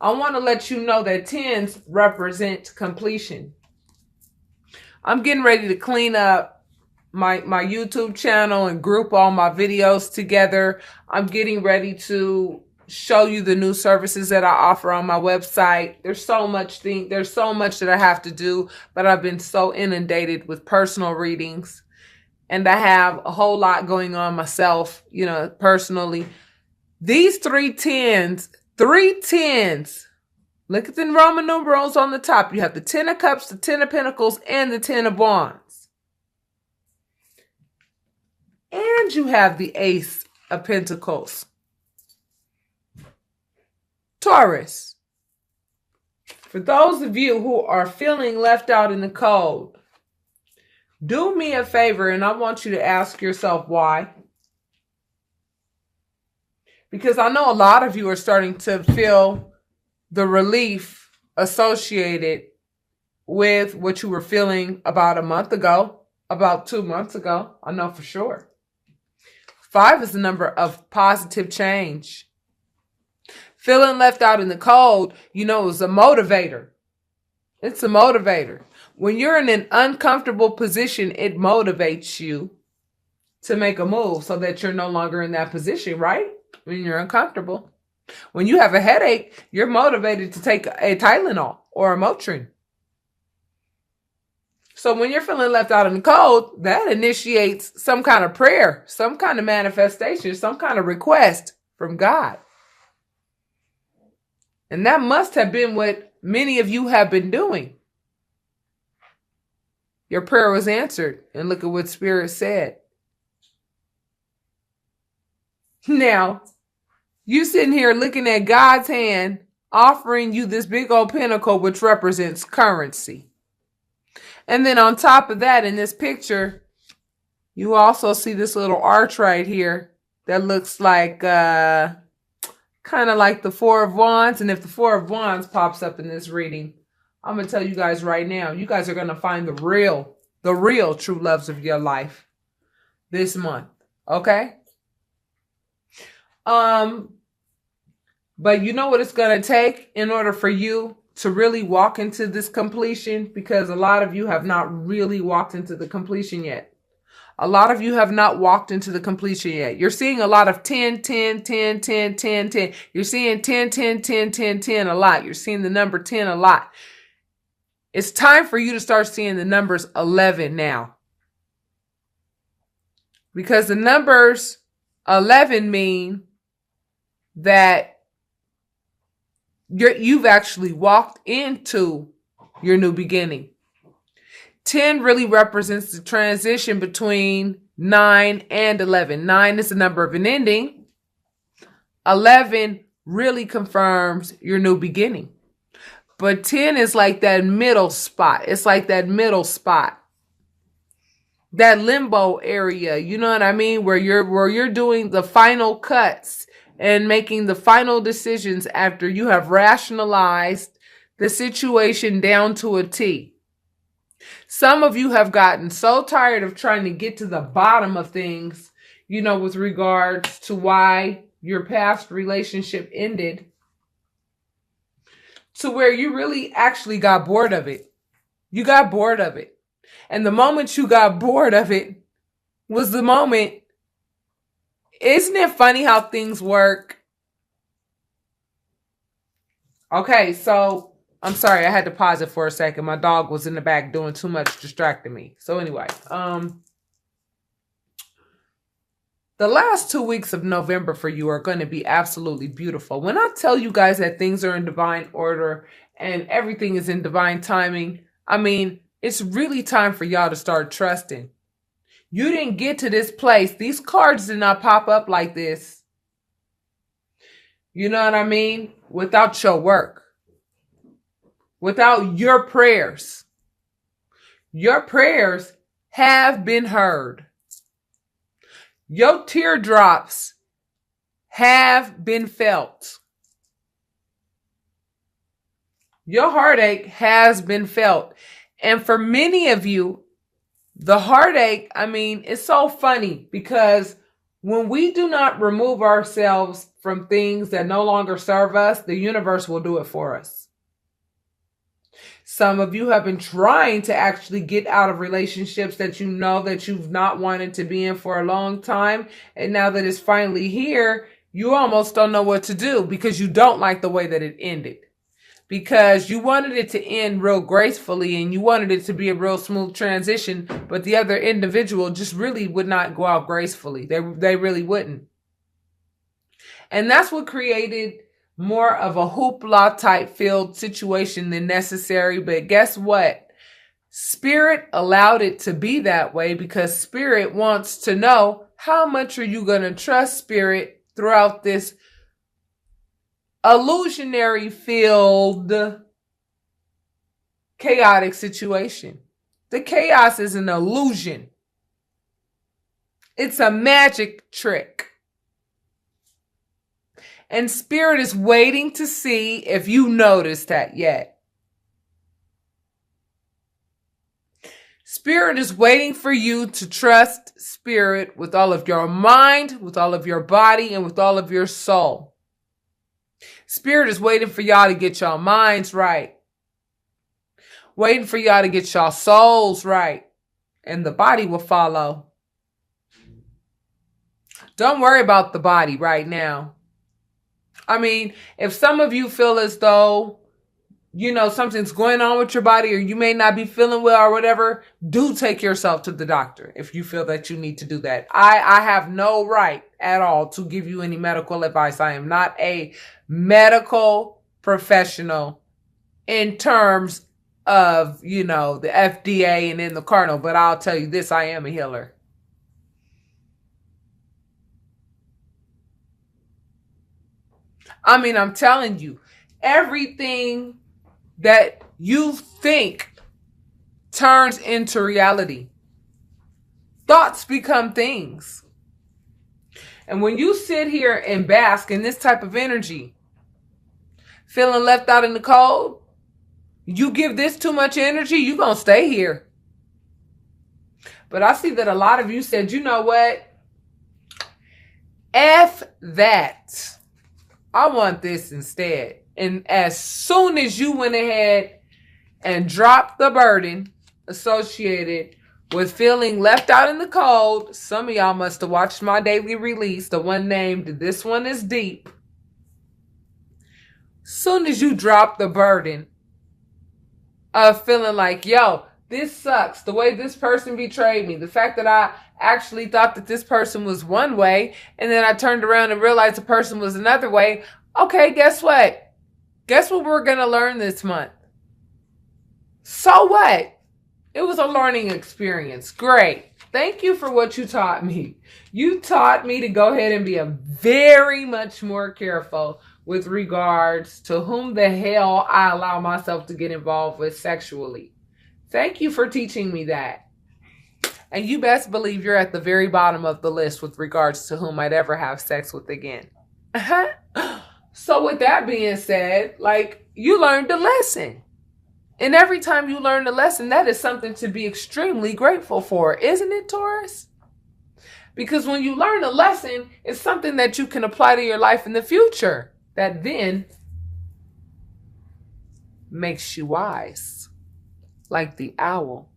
I want to let you know that 10s represent completion. I'm getting ready to clean up my YouTube channel and group all my videos together. I'm getting ready to show you the new services that I offer on my website. There's so much that I have to do, but I've been so inundated with personal readings, and I have a whole lot going on myself, personally. These three tens, look at the Roman numerals on the top. You have the 10 of Cups, the 10 of Pentacles, and the 10 of Wands. And you have the Ace of Pentacles. Taurus, for those of you who are feeling left out in the cold, do me a favor, and I want you to ask yourself why. Because I know a lot of you are starting to feel the relief associated with what you were feeling about a month ago, about 2 months ago. I know for sure. 5 is the number of positive change. Feeling left out in the cold, is a motivator. It's a motivator. When you're in an uncomfortable position, it motivates you to make a move so that you're no longer in that position, right? When you're uncomfortable. When you have a headache, you're motivated to take a Tylenol or a Motrin. So when you're feeling left out in the cold, that initiates some kind of prayer, some kind of manifestation, some kind of request from God. And that must have been what many of you have been doing. Your prayer was answered, and look at what Spirit said. Now, you sitting here looking at God's hand, offering you this big old pentacle, which represents currency. And then on top of that, in this picture, you also see this little arch right here that looks like kind of like the 4 of Wands. And if the 4 of Wands pops up in this reading, I'm going to tell you guys right now, you guys are going to find the real true loves of your life this month. Okay? But you know what it's going to take in order for you to really walk into this completion? Because a lot of you have not really walked into the completion yet. A lot of you have not walked into the completion yet. You're seeing a lot of 10, 10, 10, 10, 10, 10. You're seeing 10, 10, 10, 10, 10 a lot. You're seeing the number 10 a lot. It's time for you to start seeing the numbers 11 now. Because the numbers 11 mean that you've actually walked into your new beginning. 10 really represents the transition between 9 and 11. 9 is the number of an ending. 11 really confirms your new beginning. But 10 is like that middle spot. It's like that middle spot. That limbo area, you know what I mean? Where you're doing the final cuts and making the final decisions after you have rationalized the situation down to a T. Some of you have gotten so tired of trying to get to the bottom of things, with regards to why your past relationship ended, to where you really actually got bored of it. You got bored of it. And the moment you got bored of it was the moment. Isn't it funny how things work? Okay, so I'm sorry, I had to pause it for a second. My dog was in the back doing too much, distracting me. So anyway, the last 2 weeks of November for you are going to be absolutely beautiful. When I tell you guys that things are in divine order and everything is in divine timing, I mean, it's really time for y'all to start trusting. You didn't get to this place. These cards did not pop up like this. You know what I mean? Without your work. Without your prayers. Your prayers have been heard. Your teardrops have been felt. Your heartache has been felt. And for many of you, the heartache, it's so funny because when we do not remove ourselves from things that no longer serve us, the universe will do it for us. Some of you have been trying to actually get out of relationships that you know that you've not wanted to be in for a long time. And now that it's finally here, you almost don't know what to do because you don't like the way that it ended. Because you wanted it to end real gracefully and you wanted it to be a real smooth transition, but the other individual just really would not go out gracefully. They really wouldn't. And that's what created more of a hoopla type filled situation than necessary. But guess what? Spirit allowed it to be that way because Spirit wants to know, how much are you going to trust Spirit throughout this illusionary filled chaotic situation? The chaos is an illusion. It's a magic trick. And Spirit is waiting to see if you noticed that yet. Spirit is waiting for you to trust Spirit with all of your mind, with all of your body, and with all of your soul. Spirit is waiting for y'all to get y'all minds right. Waiting for y'all to get y'all souls right. And the body will follow. Don't worry about the body right now. I mean, if some of you feel as though, you know, something's going on with your body or you may not be feeling well or whatever, do take yourself to the doctor if you feel that you need to do that. I have no right at all to give you any medical advice. I am not a medical professional in terms of, you know, the FDA and in the Cardinal, but I'll tell you this, I am a healer. I mean, I'm telling you, everything that you think turns into reality. Thoughts become things. And when you sit here and bask in this type of energy, feeling left out in the cold, you give this too much energy, you're going to stay here. But I see that a lot of you said, you know what? F that. I want this instead. And as soon as you went ahead and dropped the burden associated with feeling left out in the cold, some of y'all must have watched my daily release, the one named This One Is Deep. Soon as you drop the burden of feeling like, yo, this sucks, the way this person betrayed me, the fact that I actually thought that this person was one way, and then I turned around and realized the person was another way. Okay, guess what? Guess what we're going to learn this month? So what? It was a learning experience. Great. Thank you for what you taught me. You taught me to go ahead and be a very much more careful with regards to whom the hell I allow myself to get involved with sexually. Thank you for teaching me that. And you best believe you're at the very bottom of the list with regards to whom I'd ever have sex with again. So with that being said, like, you learned a lesson. And every time you learn a lesson, that is something to be extremely grateful for, isn't it, Taurus? Because when you learn a lesson, it's something that you can apply to your life in the future that then makes you wise, like the owl.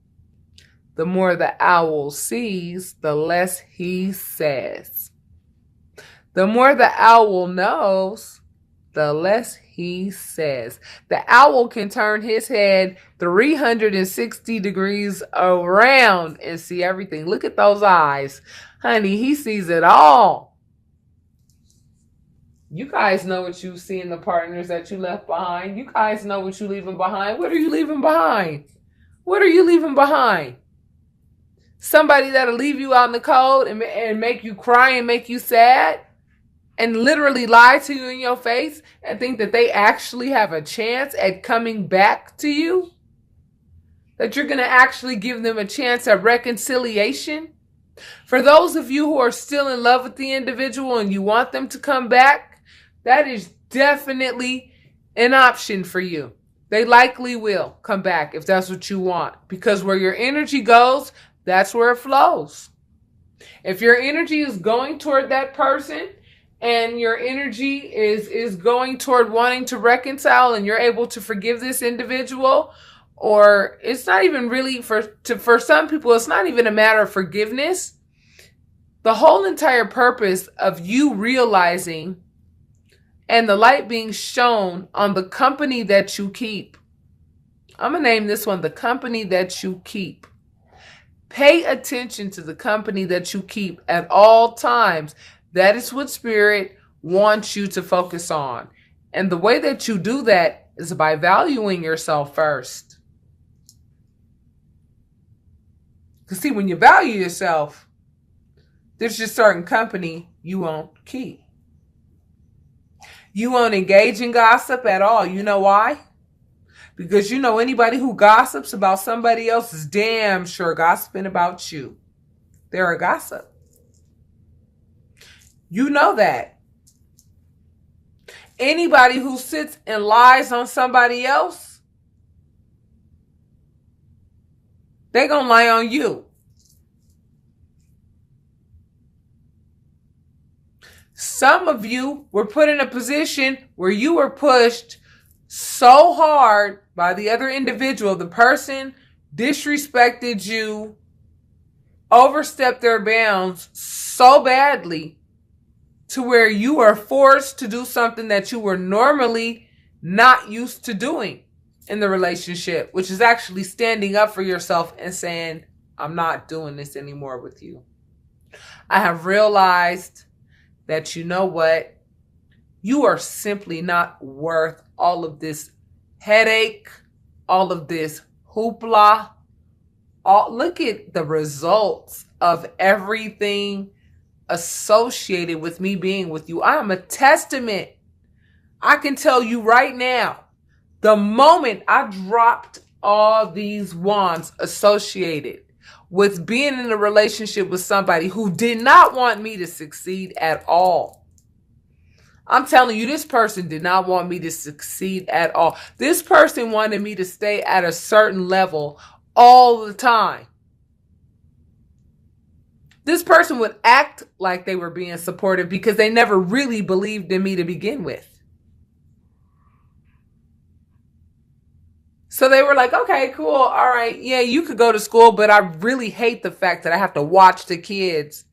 The more the owl sees, the less he says. The more the owl knows, the less he says. The owl can turn his head 360 degrees around and see everything. Look at those eyes. Honey, he sees it all. You guys know what you see in the partners that you left behind. You guys know what you're leaving behind. What are you leaving behind? What are you leaving behind? Somebody that'll leave you out in the cold and make you cry and make you sad? And literally lie to you in your face and think that they actually have a chance at coming back to you? That you're going to actually give them a chance at reconciliation? For those of you who are still in love with the individual and you want them to come back, that is definitely an option for you. They likely will come back if that's what you want. Because where your energy goes, that's where it flows. If your energy is going toward that person, and your energy is going toward wanting to reconcile, and you're able to forgive this individual, or it's not even really for some people, it's not even a matter of forgiveness. The whole entire purpose of you realizing and the light being shown on the company that you keep. I'm going to name this one, the company that you keep. Pay attention to the company that you keep at all times. That is what Spirit wants you to focus on. And the way that you do that is by valuing yourself first. Because see, when you value yourself, there's just certain company you won't keep. You won't engage in gossip at all. You know why? Because you know anybody who gossips about somebody else is damn sure gossiping about you. They're a gossip. You know that. Anybody who sits and lies on somebody else, they're going to lie on you. Some of you were put in a position where you were pushed so hard by the other individual. The person disrespected you, overstepped their bounds so badly to where you are forced to do something that you were normally not used to doing in the relationship, which is actually standing up for yourself and saying, I'm not doing this anymore with you. I have realized that you know what? You are simply not worth all of this headache, all of this hoopla. Look at the results of everything associated with me being with you. I am a testament. I can tell you right now, the moment I dropped all these wands associated with being in a relationship with somebody who did not want me to succeed at all. I'm telling you, this person did not want me to succeed at all. This person wanted me to stay at a certain level all the time. This person would act like they were being supportive because they never really believed in me to begin with. So they were like, okay, cool. All right. Yeah, you could go to school, but I really hate the fact that I have to watch the kids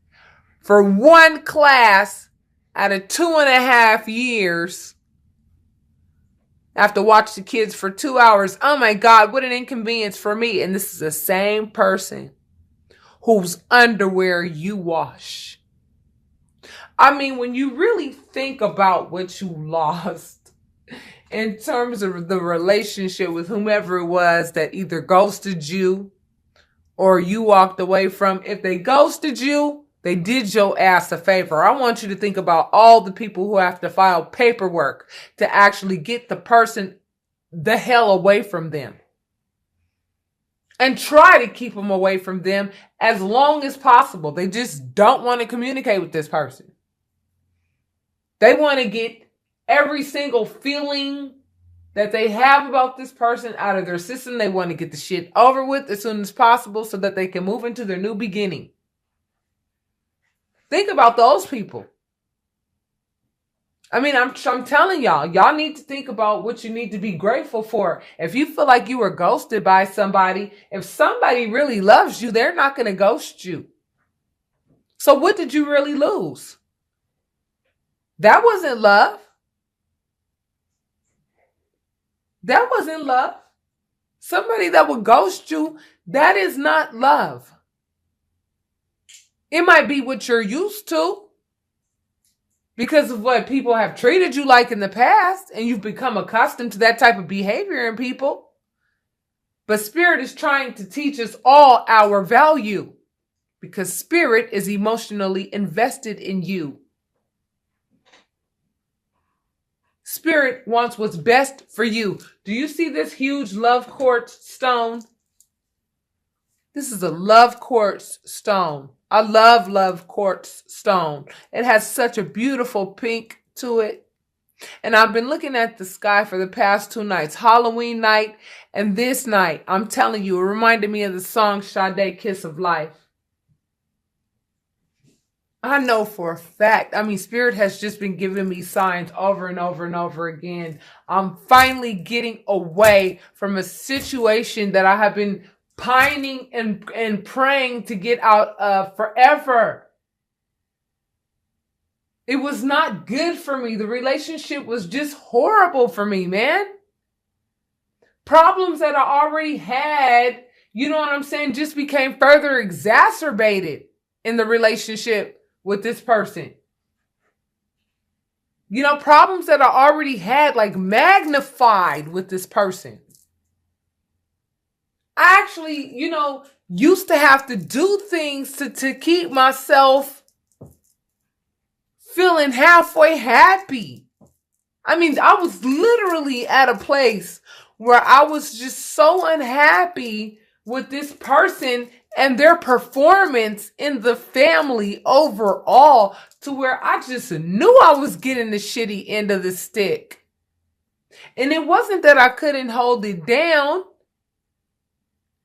for one class out of 2.5 years. I have to watch the kids for 2 hours. Oh my God, what an inconvenience for me. And this is the same person whose underwear you wash. I mean, when you really think about what you lost in terms of the relationship with whomever it was that either ghosted you or you walked away from, if they ghosted you, they did your ass a favor. I want you to think about all the people who have to file paperwork to actually get the person the hell away from them. And try to keep them away from them as long as possible. They just don't want to communicate with this person. They want to get every single feeling that they have about this person out of their system. They want to get the shit over with as soon as possible so that they can move into their new beginning. Think about those people. I mean, I'm telling y'all need to think about what you need to be grateful for. If you feel like you were ghosted by somebody, if somebody really loves you, they're not going to ghost you. So what did you really lose? That wasn't love. That wasn't love. Somebody that would ghost you, that is not love. It might be what you're used to because of what people have treated you like in the past, and you've become accustomed to that type of behavior in people. But Spirit is trying to teach us all our value because Spirit is emotionally invested in you. Spirit wants what's best for you. Do you see this huge love quartz stone? This is a love quartz stone. I love quartz stone. It has such a beautiful pink to it. And I've been looking at the sky for the past 2 nights, Halloween night and this night. I'm telling you, it reminded me of the song Sade, Kiss of Life. I know for a fact. I mean, Spirit has just been giving me signs over and over and over again. I'm finally getting away from a situation that I have been pining and praying to get out of forever. It was not good for me. The relationship was just horrible for me, man. Problems that I already had, you know what I'm saying, just became further exacerbated in the relationship with this person. You know, problems that I already had, like, magnified with this person. I actually, used to have to do things to keep myself feeling halfway happy. I mean, I was literally at a place where I was just so unhappy with this person and their performance in the family overall, to where I just knew I was getting the shitty end of the stick. And it wasn't that I couldn't hold it down.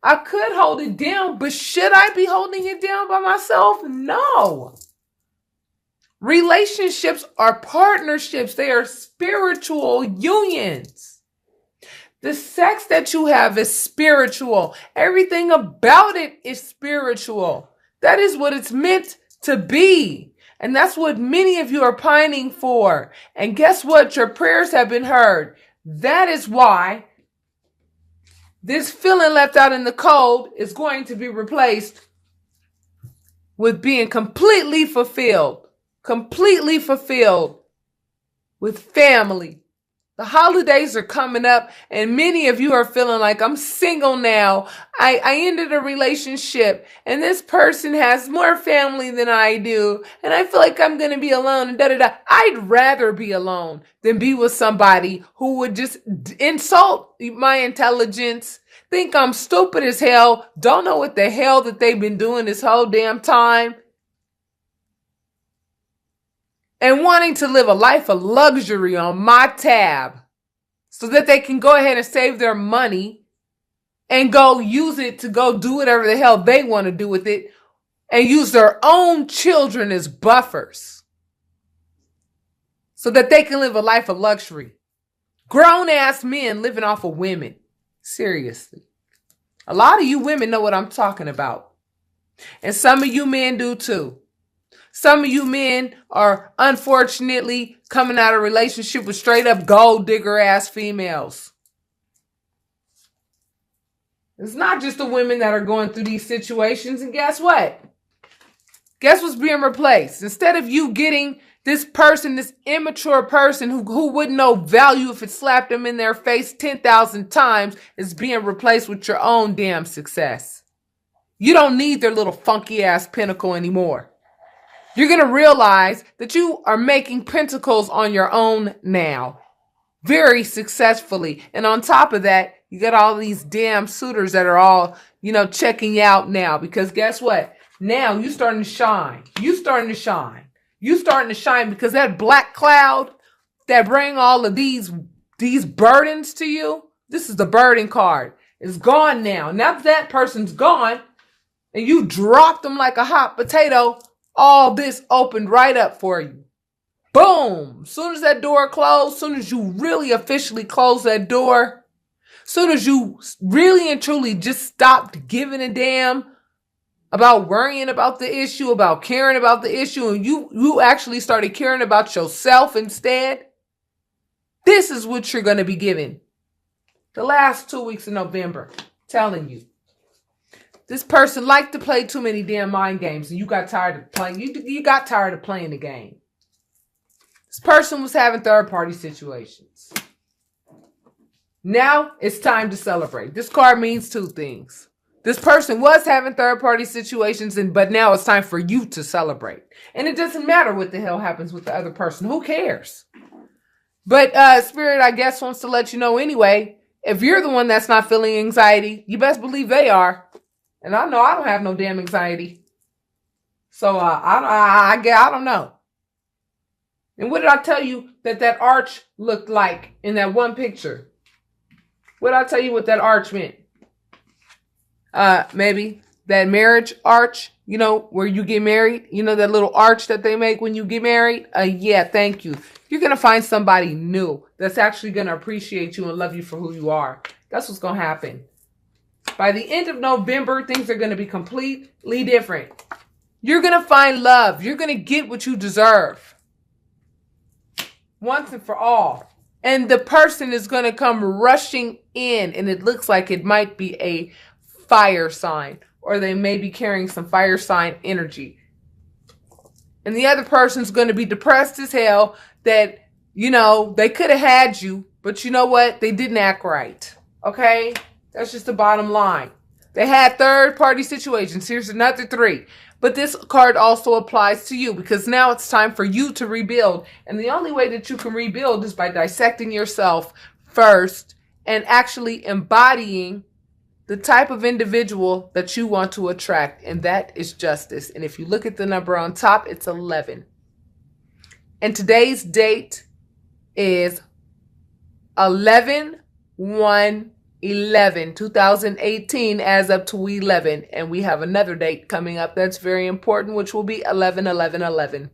I could hold it down, but should I be holding it down by myself? No. Relationships are partnerships. They are spiritual unions. The sex that you have is spiritual. Everything about it is spiritual. That is what it's meant to be. And that's what many of you are pining for. And guess what? Your prayers have been heard. That is why this feeling left out in the cold is going to be replaced with being completely fulfilled with family. The holidays are coming up, and many of you are feeling like, I'm single now. I ended a relationship, and this person has more family than I do, and I feel like I'm going to be alone, and da-da-da. I'd rather be alone than be with somebody who would just insult my intelligence, think I'm stupid as hell, don't know what the hell that they've been doing this whole damn time, and wanting to live a life of luxury on my tab so that they can go ahead and save their money and go use it to go do whatever the hell they want to do with it, and use their own children as buffers so that they can live a life of luxury. Grown-ass men living off of women. Seriously. A lot of you women know what I'm talking about. And some of you men do too. Some of you men are unfortunately coming out of a relationship with straight up gold digger ass females. It's not just the women that are going through these situations. And guess what? Guess what's being replaced? Instead of you getting this person, this immature person who wouldn't know value if it slapped them in their face 10,000 times, is being replaced with your own damn success. You don't need their little funky ass pinnacle anymore. You're going to realize that you are making pentacles on your own now. Very successfully. And on top of that, you got all these damn suitors that are all, checking you out now. Because guess what? Now you're starting to shine. You starting to shine because that black cloud that bring all of these burdens to you, this is the burden card. It's gone now. Now that person's gone and you dropped them like a hot potato, all this opened right up for you. Boom. Soon as that door closed, soon as you really officially close that door, soon as you really and truly just stopped giving a damn about worrying about the issue, about caring about the issue, and you actually started caring about yourself instead, this is what you're going to be given. The last 2 weeks of November, telling you. This person liked to play too many damn mind games, and you got tired of playing. You got tired of playing the game. This person was having third-party situations. Now it's time to celebrate. This card means two things. This person was having third-party situations, but now it's time for you to celebrate. And it doesn't matter what the hell happens with the other person. Who cares? But Spirit, I guess, wants to let you know anyway, if you're the one that's not feeling anxiety, you best believe they are. And I know I don't have no damn anxiety. So I don't know. And what did I tell you that arch looked like in that one picture? What did I tell you what that arch meant? Maybe that marriage arch You know, where you get married, you know, that little arch that they make when you get married? Yeah, thank you. You're going to find somebody new that's actually going to appreciate you and love you for who you are. That's what's going to happen. By the end of November, things are going to be completely different. You're going to find love. You're going to get what you deserve. Once and for all. And the person is going to come rushing in, and it looks like it might be a fire sign, or they may be carrying some fire sign energy. And the other person's going to be depressed as hell that, you know, they could have had you, but you know what? They didn't act right. Okay? That's just the bottom line. They had third-party situations. Here's another 3. But this card also applies to you, because now it's time for you to rebuild. And the only way that you can rebuild is by dissecting yourself first and actually embodying the type of individual that you want to attract. And that is justice. And if you look at the number on top, it's 11. And today's date is 11/1/11/2018 as up to 11. And we have another date coming up that's very important, which will be 11/11/11.